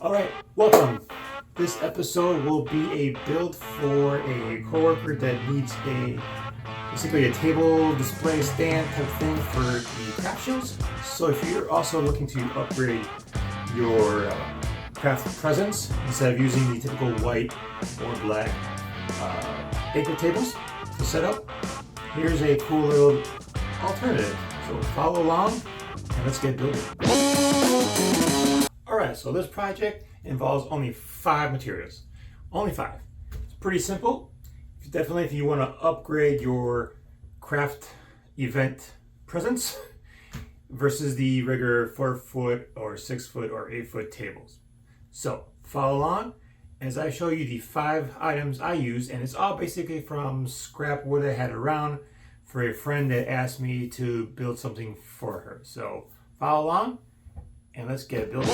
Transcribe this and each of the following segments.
Alright, welcome. This episode will be a build for a coworker that needs basically a table display stand type thing for the craft shows. So if you're also looking to upgrade your craft presence, instead of using the typical white or black banquet tables to set up, here's a cool little alternative. So follow along and let's get building. Alright, so this project involves only 5 materials. Only 5. It's pretty simple. Definitely if you want to upgrade your craft event presence versus the regular 4-foot or 6-foot or 8-foot tables. So follow along as I show you the 5 items I use, and it's all basically from scrap wood I had around for a friend that asked me to build something for her. So follow along and let's get building.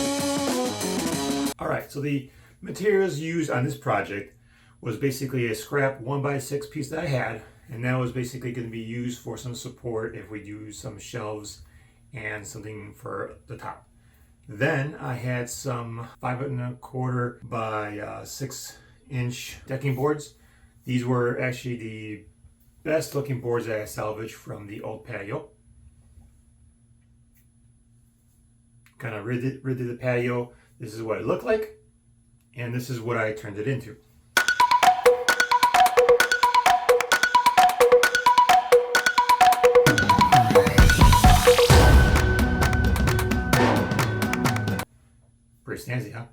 Alright, so the materials used on this project was basically a scrap 1x6 piece that I had, and that was basically going to be used for some support if we do some shelves and something for the top. Then I had some 5¼ by 6-inch decking boards. These were actually the best looking boards that I salvaged from the old patio. Kind of redid the patio. This is what it looked like, and this is what I turned it into. Pretty snazzy, huh?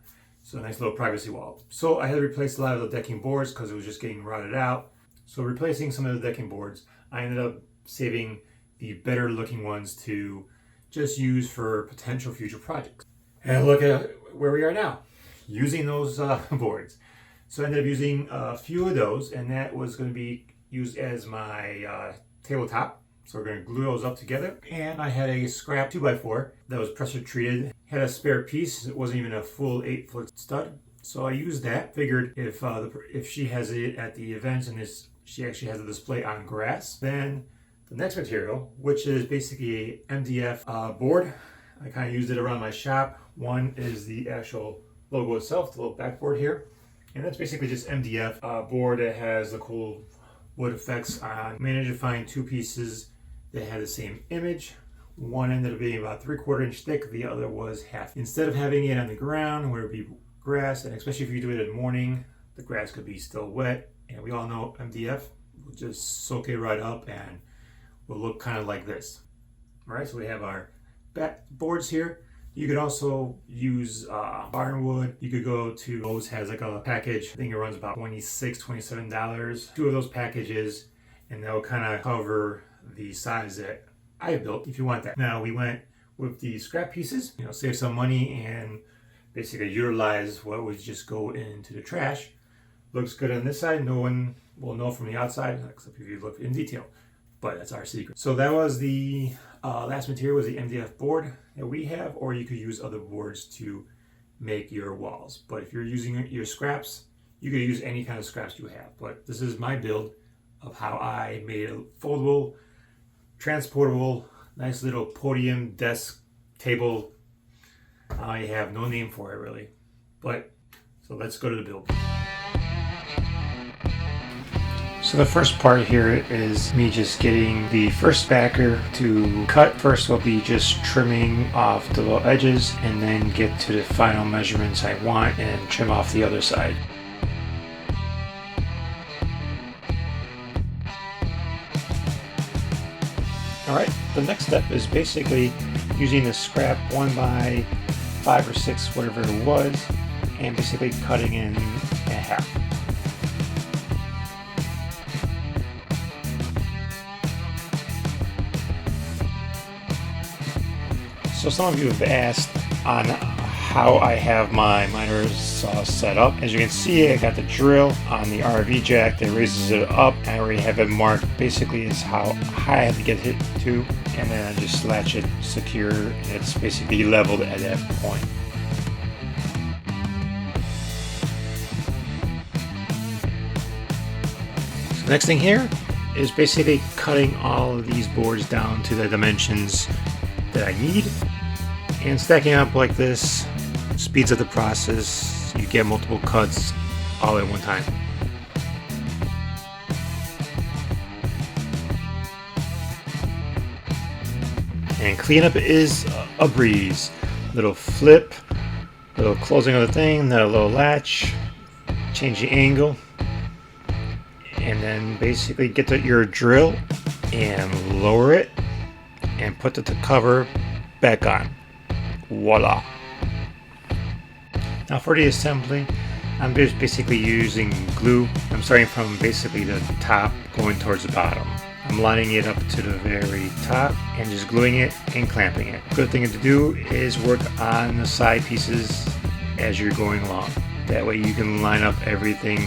So a nice little privacy wall. So I had to replace a lot of the decking boards because it was just getting rotted out. So replacing some of the decking boards, I ended up saving the better looking ones to just use for potential future projects. And look at where we are now, using those boards. So I ended up using a few of those, and that was going to be used as my tabletop. So we're going to glue those up together. And I had a scrap 2x4 that was pressure treated. Had a spare piece. It wasn't even a full 8-foot stud. So I used that. Figured if she has it at the events and she actually has a display on grass, then the next material, which is basically a MDF board. I kind of used it around my shop. One is the actual logo itself, the little backboard here. And that's basically just MDF board that has the cool wood effects on. Managed to find 2 pieces that had the same image. One ended up being about 3/4 inch thick, the other was half. Instead of having it on the ground where it would be grass, and especially if you do it in the morning, the grass could be still wet. And we all know MDF will just soak it right up and will look kind of like this. All right, so we have our back boards here. You could also use barnwood. You could go to Lowe's, has like a package. I think it runs about $26, $27. 2 of those packages, and they'll kind of cover the size that I built if you want that. Now we went with the scrap pieces, save some money and basically utilize what would just go into the trash. Looks good on this side. No one will know from the outside except if you look in detail. But that's our secret. So that was the last material, was the MDF board that we have, or you could use other boards to make your walls. But if you're using your scraps, you could use any kind of scraps you have. But this is my build of how I made a foldable, transportable, nice little podium, desk, table. I have no name for it really. But, so let's go to the build. So the first part here is me just getting the first backer to cut. First will be just trimming off the little edges and then get to the final measurements I want and trim off the other side. Alright, the next step is basically using the scrap 1x5 or 6, whatever it was, and basically cutting in half. So some of you have asked on how I have my miter saw set up. As you can see, I got the drill on the RV jack that raises it up. I already have it marked. Basically is how high I have to get it to, and then I just latch it secure, and it's basically leveled at that point. So next thing here is basically cutting all of these boards down to the dimensions that I need and stacking up like this speeds up the process. You get multiple cuts all at one time. And cleanup is a breeze. Little flip, little closing of the thing, then a little latch, change the angle, and then basically get your drill and lower it and put the cover back on. Voila. Now for the assembly, I'm just basically using glue. I'm starting from basically the top going towards the bottom. I'm lining it up to the very top and just gluing it and clamping it. Good thing to do is work on the side pieces as you're going along. That way you can line up everything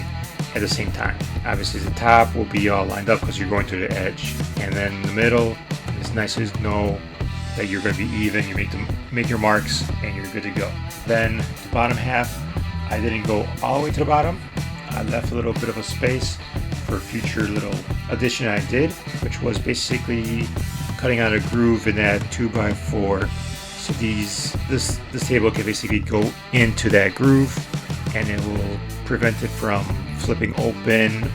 at the same time. Obviously the top will be all lined up because you're going to the edge. And then in the middle, it's nice to know that you're going to be even. You make your marks and you're good to go. Then the bottom half, I didn't go all the way to the bottom. I left a little bit of a space for future little addition I did, which was basically cutting out a groove in that 2x4. So this table can basically go into that groove and it will prevent it from flipping open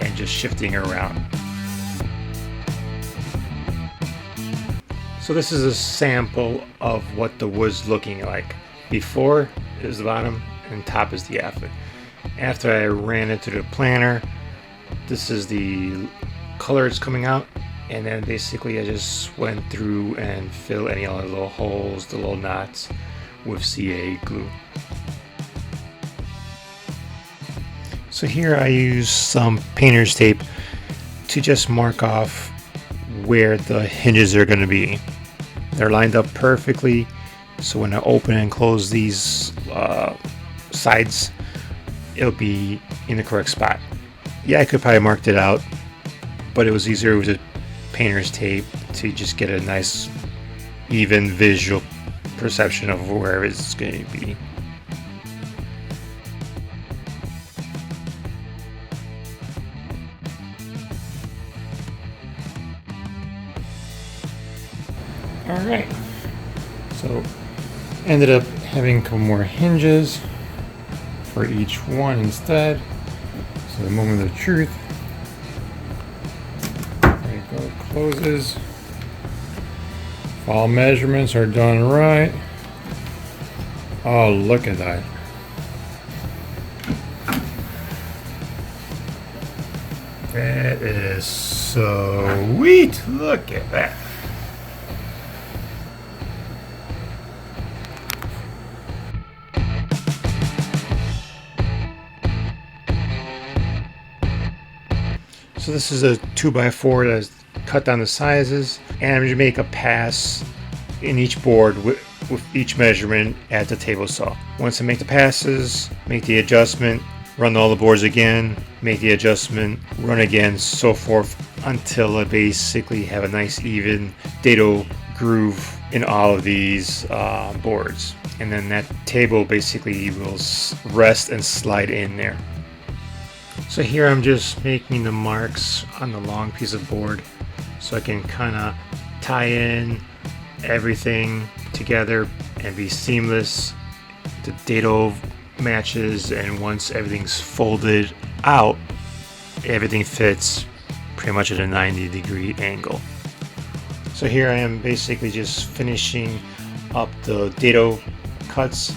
and just shifting around. So this is a sample of what the wood's looking like. Before is the bottom and top is the after. After I ran it to the planner, this is the color it's coming out, and then basically I just went through and filled any other little holes, the little knots with CA glue. So here I use some painter's tape to just mark off where the hinges are going to be. They're lined up perfectly, so when I open and close these sides, it'll be in the correct spot. Yeah, I could probably marked it out, but it was easier with a painter's tape to just get a nice even visual perception of where it's going to be. Alright, so ended up having a couple more hinges for each one instead. So the moment of truth. There you go, it closes. If all measurements are done right. Oh, look at that. That is so sweet. Look at that. So this is a 2x4 that's cut down the sizes, and I'm going to make a pass in each board with each measurement at the table saw. Once I make the passes, make the adjustment, run all the boards again, make the adjustment, run again, so forth until I basically have a nice even dado groove in all of these boards. And then that table basically will rest and slide in there. So here I'm just making the marks on the long piece of board so I can kind of tie in everything together and be seamless. The dado matches, and once everything's folded out, everything fits pretty much at a 90-degree angle. So here I am basically just finishing up the dado cuts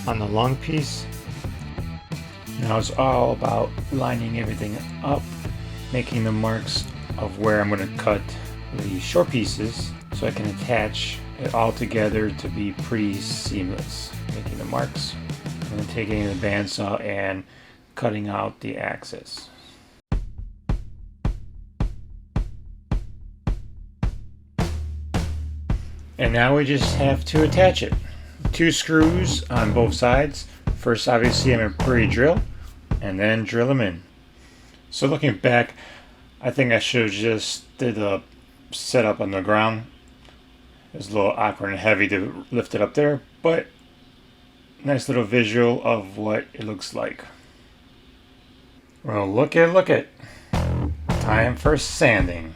on the long piece. Now it's all about lining everything up, making the marks of where I'm going to cut the short pieces so I can attach it all together to be pretty seamless. Making the marks and then taking the bandsaw and cutting out the axis. And now we just have to attach it. 2 screws on both sides. First, obviously, I'm going to pre-drill and then drill them in. So looking back, I think I should have just did a setup on the ground. It's a little awkward and heavy to lift it up there, but nice little visual of what it looks like. Well, look at. Time for sanding.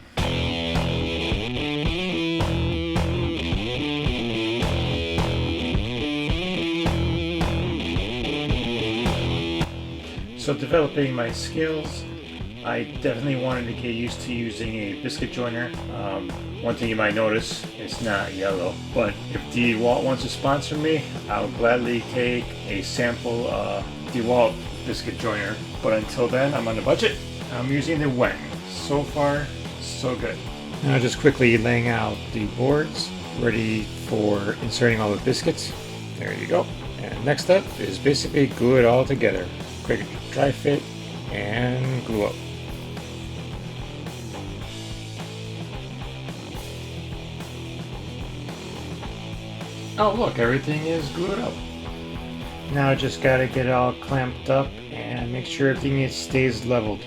So developing my skills, I definitely wanted to get used to using a biscuit joiner. One thing you might notice, it's not yellow, but if DeWalt wants to sponsor me, I'll gladly take a sample DeWalt biscuit joiner. But until then, I'm on the budget. I'm using the Wen. So far, so good. Now just quickly laying out the boards, ready for inserting all the biscuits. There you go. And next up is basically glue it all together. Quick dry fit and glue up. Oh look, everything is glued up. Now I just gotta get it all clamped up and make sure everything stays leveled.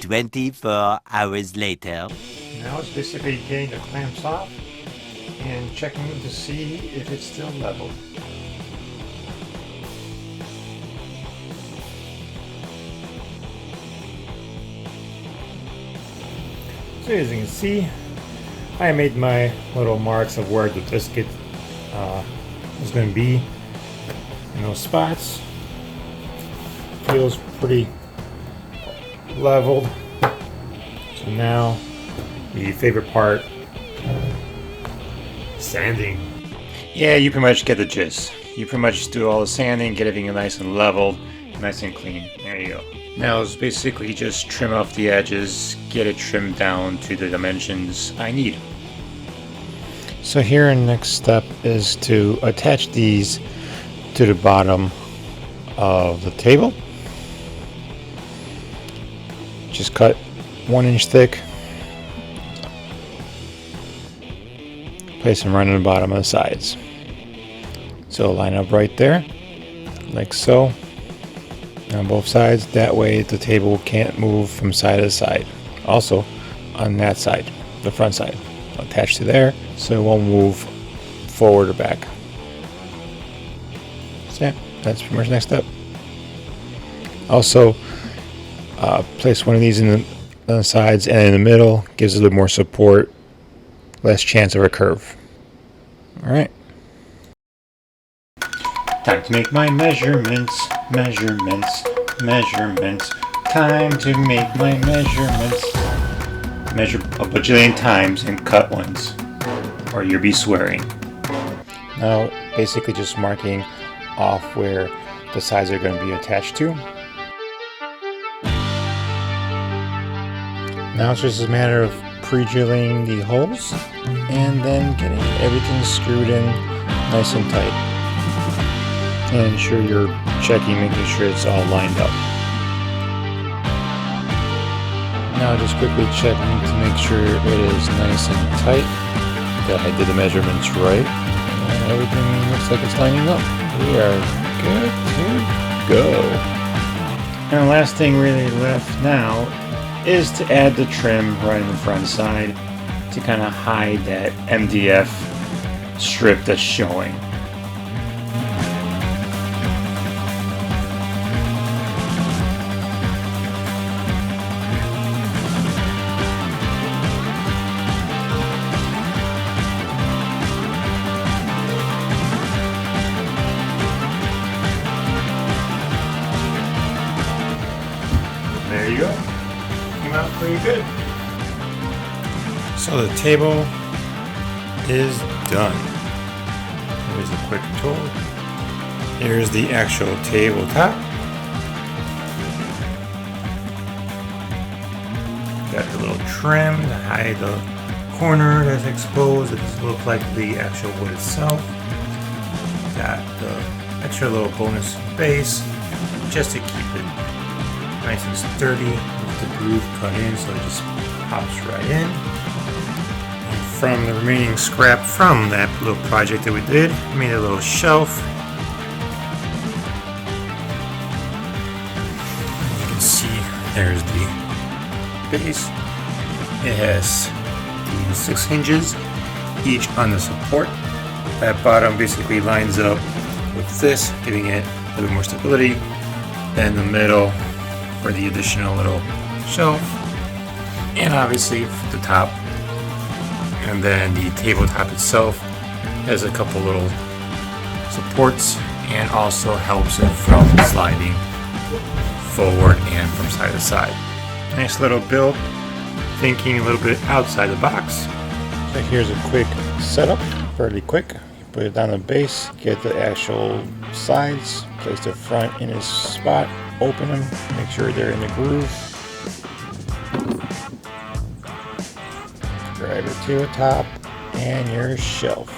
"24 hours later." Now it's basically getting the clamps off and checking to see if it's still leveled. So as you can see, I made my little marks of where the biscuit is going to be in those spots. Feels pretty leveled. So now the favorite part, sanding. Yeah, you pretty much get the gist. You pretty much do all the sanding, get everything nice and leveled, nice and clean. There you go. Now it's basically just trim off the edges, get it trimmed down to the dimensions I need. So here the next step is to attach these to the bottom of the table. Just cut 1 inch thick. Place them right on the bottom of the sides. So line up right there, like so, on both sides. That way the table can't move from side to side. Also, on that side, the front side, attached to there, so it won't move forward or back. So yeah, that's pretty much the next step. Also, place one of these on the sides and in the middle, gives it a little more support, less chance of a curve. Alright. Time to make my measurements. Time to make my measurements. Measure a bajillion times and cut ones, or you'll be swearing. Now, basically just marking off where the sides are going to be attached to. Now it's just a matter of pre-drilling the holes and then getting everything screwed in nice and tight. And ensure you're checking, making sure it's all lined up. Now just quickly checking to make sure it is nice and tight, that I did the measurements right, and everything looks like it's lining up. We are good to go. And the last thing really left now is to add the trim right on the front side to kind of hide that MDF strip that's showing. There you go. Came out pretty good. So the table is done. Here's a quick tour. Here's the actual tabletop. Got the little trim to hide the corner that's exposed. It doesn't look like the actual wood itself. Got the extra little bonus base just to keep it nice and sturdy, with the groove cut in so it just pops right in. And from the remaining scrap from that little project that we did, we made a little shelf. As you can see, there's the base. It has the 6 hinges, each on the support. That bottom basically lines up with this, giving it a little more stability. Then the middle for the additional little shelf, and obviously the top, and then the tabletop itself has a couple little supports and also helps it from sliding forward and from side to side. Nice little build, thinking a little bit outside the box. So here's a quick setup, fairly quick. You put it down the base, get the actual sides, place the front in its spot, open them, make sure they're in the groove. Grab your tabletop and your shelf.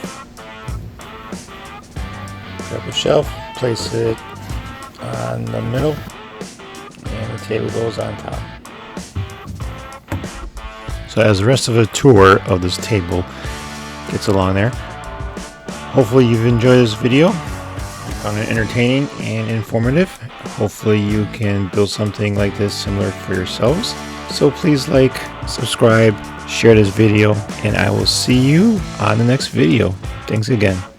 Grab the shelf, place it on the middle, and the table goes on top. So as the rest of the tour of this table gets along there, hopefully you've enjoyed this video. You found it entertaining and informative. Hopefully you can build something like this similar for yourselves. So please like, subscribe, share this video, and I will see you on the next video. Thanks again.